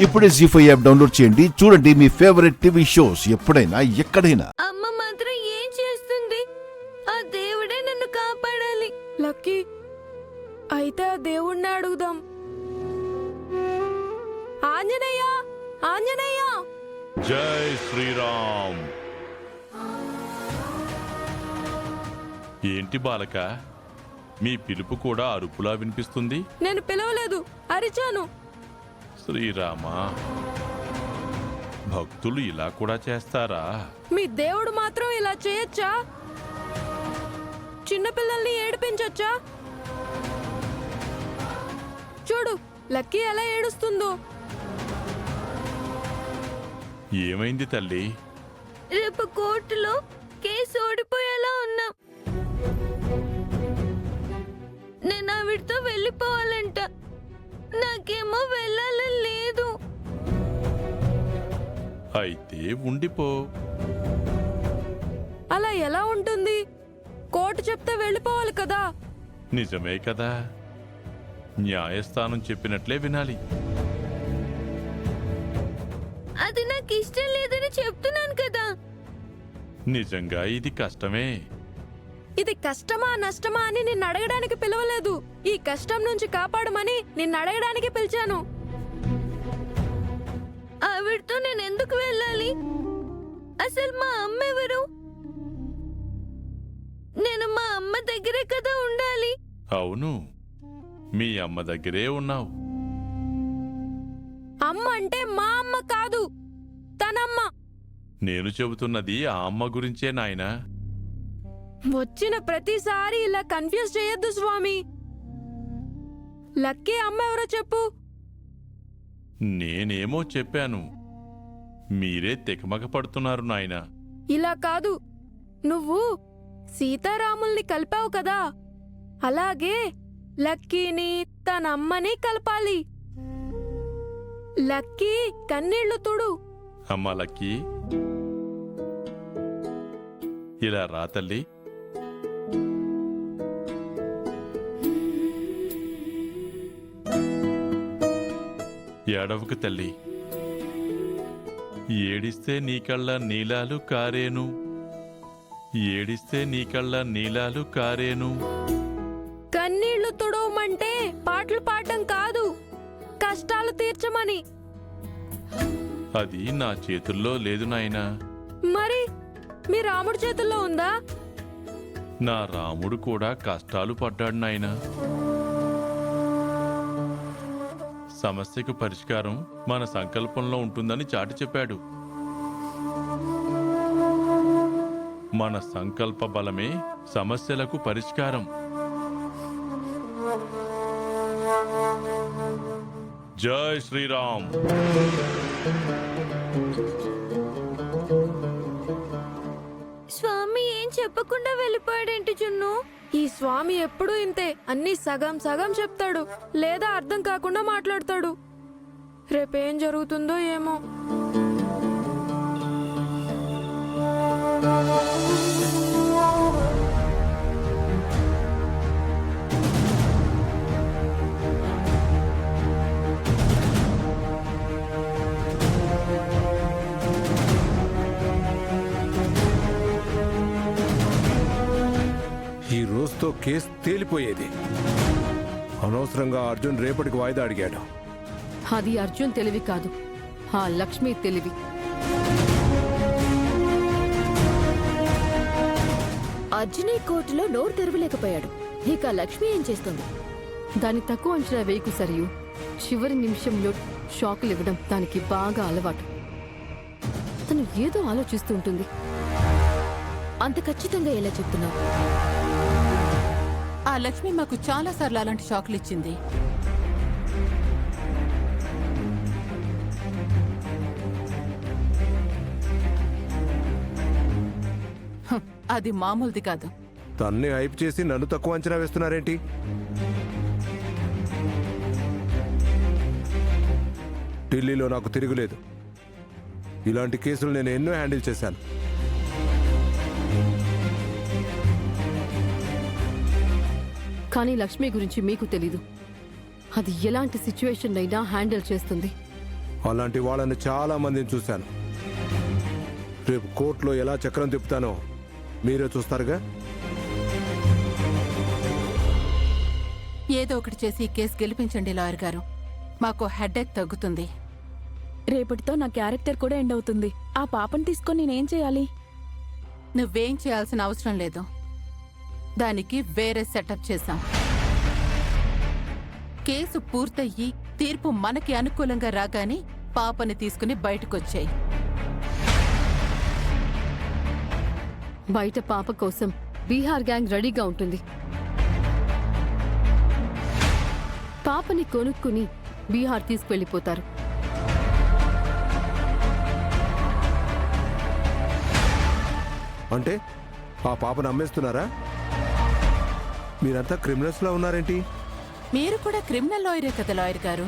ఇప్పుడే జీ5 app download చేయండి. చూడండి మీ ఫేవరెట్ టీవీ షోస్ ఎప్పుడైనా ఎక్కడైనా. అమ్మ మాత్రం ఏం చేస్తుంది? ఆ దేవుడే నన్ను కాపాడాలి. లక్కీ, అయితే ఆ దేవుణ్ణి అడుగుదాం. ఆంజనేయ, ఆంజనేయ! జై శ్రీరామ్. ఏంటి బాలక, మీ పిలుపు కూడా అరుపులా వినిపిస్తుంది? నేను పిలవలేదు, అరిచాను. శ్రీరామా, భక్తులు ఇలా కూడా చేస్తారా? మీ దేవుడు మాత్రం ఇలా చేయొచ్చా? చిన్నపిల్లల్ని ఏడిపించొచ్చా? చూడు, లక్కీ ఎలా ఏడుస్తుందో. ఏమైంది తల్లి? రేపు కోర్టులో కేసు ఓడిపోయేలా ఉన్నా. నేను ఆవిడతో వెళ్ళిపోవాలంట. నాకేమో వెళ్ళాలని లేదు. అయితే ఉండిపో. అలా ఎలా ఉంటుంది? కోర్టు చెప్తే వెళ్ళిపోవాలి కదా. నిజమే కదా, న్యాయస్థానం చెప్పినట్లే వినాలి. అది నాకు ఇష్టం లేదని చెప్తున్నాను కదా. నిజంగా ఇది కష్టమే. ఇది కష్టమా నష్టమా అని నిన్ను అడగడానికి పిలవలేదు. ఈ కష్టం నుంచి కాపాడమని నిన్ను అడగడానికి పిలిచాను. ఆవిడతో నేను ఎందుకు వెళ్ళాలి? అసలు మా అమ్మ ఎవరు? నేను మా అమ్మ దగ్గరే కదా ఉండాలి. అవును, మీ అమ్మ దగ్గరే ఉన్నావు. అమ్మ అంటే మా అమ్మ కాదు, తనమ్మ. నేను చెబుతున్నది ఆ అమ్మ గురించే నాయనా. వచ్చిన ప్రతిసారి ఇలా కన్ఫ్యూజ్ చేయొద్దు స్వామి. లక్కీ అమ్మ ఎవరో చెప్పు. నేనేమో చెప్పాను, మీరే తెకమక పడుతున్నారు నాయనా. ఇలా కాదు, నువ్వు సీతారాముల్ని కలిపావు కదా, అలాగే లక్కీని తన అమ్మని కలపాలి. లక్కీ కన్నీళ్లు తుడు. అమ్మా లక్కీ, ఇలా రా తల్లి. ఏడవకు తల్లి, ఏడిస్తే నీ కళ్ళ నీలాలు కారేను, ఏడిస్తే నీ కళ్ళ నీలాలు కారేను. కన్నీళ్లు తుడవమంటే పాటలు పాడడం కాదు, కష్టాలు తీర్చమని. అది నా చేతుల్లో లేదు నాయనా. మరి మీ రాముడి చేతుల్లో ఉందా? నా రాముడు కూడా కష్టాలు పడ్డాడు నాయనా. సమస్యకు పరిష్కారం మన సంకల్పంలో ఉంటుందని చాటి చెప్పాడు. మన సంకల్ప బలమే సమస్యలకు పరిష్కారం. జై శ్రీరామ్. స్వామి ఏం చెప్పకుండా వెళ్ళిపోయాడేంటి చున్ను? ఈ స్వామి ఎప్పుడూ ఇంతే, అన్ని సగం సగం చెప్తాడు, లేదా అర్థం కాకుండా మాట్లాడతాడు. రేపేం జరుగుతుందో ఏమో. ఈ రోజుతో కేసు తేలిపోయేది. అనవసరంగా అర్జున్ రేపటికి వాయిదా అడిగాడు. అది అర్జున్ తెలివి కాదు, ఆ లక్ష్మి తెలివి. అర్జునే కోర్టులో నోరు తెరవలేకపోయాడు, ఇక లక్ష్మి ఏం చేస్తుంది? దాన్ని తక్కువ అంచనా వేయకు సరియు. చివరి నిమిషంలో షాకులు ఇవ్వడం దానికి బాగా అలవాటు. తను ఏదో ఆలోచిస్తూ ఉంటుంది. అంత ఖచ్చితంగా ఎలా చెప్తున్నావు? ఆ లక్ష్మి మాకు చాలా సార్లు అలాంటి షాకులు ఇచ్చింది. అది మామూలుది కాదు. తన్ని హైప్ చేసి నన్ను తక్కువ అంచనా వేస్తున్నారేంటి? ఢిల్లీలో నాకు తిరుగులేదు. ఇలాంటి కేసులు నేను ఎన్నో హ్యాండిల్ చేశాను. కానీ లక్ష్మి గురించి మీకు తెలీదు. అది ఎలాంటి సిచ్యువేషన్ అయినా హ్యాండిల్ చేస్తుంది. అలాంటి వాళ్ళని చాలా మందిని చూశాను. రేపు కోర్టులో ఎలా చక్రం తిప్పుతానో మీరే చూస్తారుగా. ఏదో ఒకటి చేసి ఈ కేసు గెలిపించండి లాయర్ గారు. మాకు హెడ్ఏక్ తగ్గుతుంది. రేపటితో నా క్యారెక్టర్ కూడా ఎండ్ అవుతుంది. ఆ పాపని తీసుకొని నేనేం చేయాలి? నువ్వేం చేయాల్సిన అవసరం లేదు. దానికి వేరే సెటప్ చేశాం. కేసు పూర్తయ్యి తీర్పు మనకి అనుకూలంగా రాగానే పాపని తీసుకుని బయటకొచ్చాయి. బయట పాప కోసం బీహార్ గ్యాంగ్ రెడీగా ఉంటుంది. పాపని కొనుక్కుని బీహార్ తీసుకువెళ్ళిపోతారు. అంటే ఆ పాపను అమ్మేస్తున్నారా? మీరంతా క్రిమినల్స్లా ఉన్నారేంటి? మీరు కూడా క్రిమినల్ లాయరే కదా లాయర్ గారు.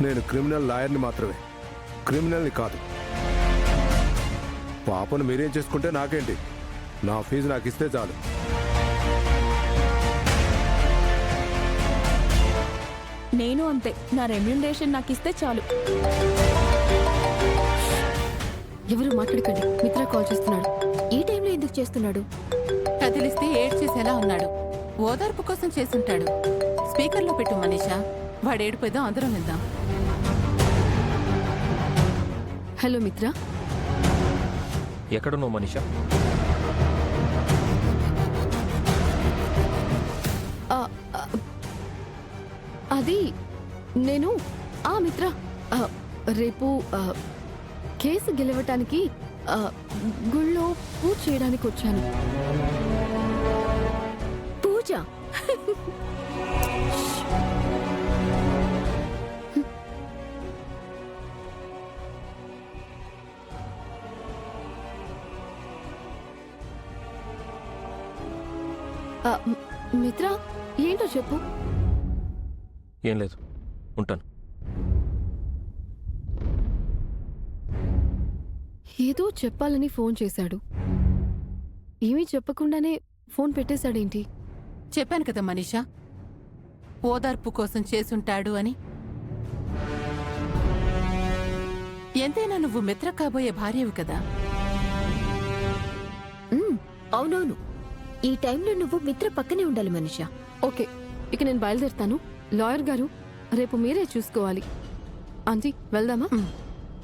నేను క్రిమినల్ లాయర్ని మాత్రమే, క్రిమినల్ని కాదు. పాపను మీరేం చేసుకుంటే నాకేంటి? నా ఫీజు నాకు ఇస్తే చాలు. నేను అంతే. నా రెమ్యూనరేషన్ నాకు ఇస్తే చాలు. ఎవరు మాట్లాడకండి. మిత్ర కాల్ చేస్తున్నాడు. ఈ టైంలో ఎందుకు చేస్తున్నాడు? కదిలిస్తే ఏడ్చేసేలా ఉన్నాడు. ఓదార్పు కోసం చేసుంటాడు. స్పీకర్లో పెట్టు మనీషా. వాడు ఏడిపోదాం, అందరం విందాం. హలో మిత్ర, ఎక్కడున్నావు మనీషా? అది నేను మిత్ర, రేపు కేసు గెలవటానికి గుళ్ళో పూజ చేయడానికి వచ్చాను. పూజ? మిత్ర, ఏంటో చెప్పు. ఏం లేదు, ఉంటాను. ఏదో చెప్పాలని ఫోన్ చేశాడు. ఏమీ చెప్పకుండానే ఫోన్ పెట్టేశాడేంటి? చెప్పాను కదా మనీషా, ఓదార్పు కోసం చేసుంటాడు అని. ఎంతైనా నువ్వు మిత్ర కాబోయే భార్యవు కదా. అవునవును. ఈ టైంలో నువ్వు మిత్ర పక్కనే ఉండాలి మనిషా. ఓకే, ఇక నేను బయలుదేరుతాను. లాయర్ గారు, రేపు మీరే చూసుకోవాలి. ఆంటీ, వెళ్దామా?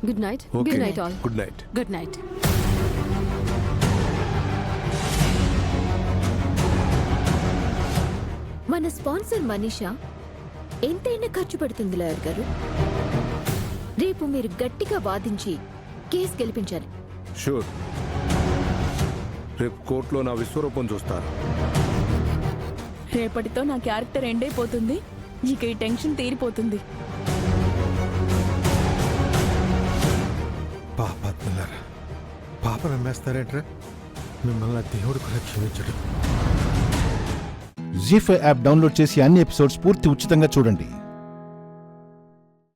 Good night. Good night all. Good night. Good night. మన స్పాన్సర్ మనీషా ఎంతైనా ఖర్చు పెడుతుంది లాయర్ గారు. రేపు మీరు గట్టిగా వాదించి కేసు గెలిపించాలి. షూర్. రేపు కోర్టులో నా విశ్వరూపం చూస్తారు. రేపటితో నా క్యారెక్టర్ ఎండ్ అయిపోతుంది. ఇక ఈ టెన్షన్ తీరిపోతుంది. పాపాత్మలారా, పాప నమ్మేస్తారేట్రా? మిమ్మల్ని దేవుడు కూడా క్షమించడు. జీ5 యాప్ డౌన్లోడ్ చేసి అన్ని ఎపిసోడ్స్ పూర్తి ఉచితంగా చూడండి.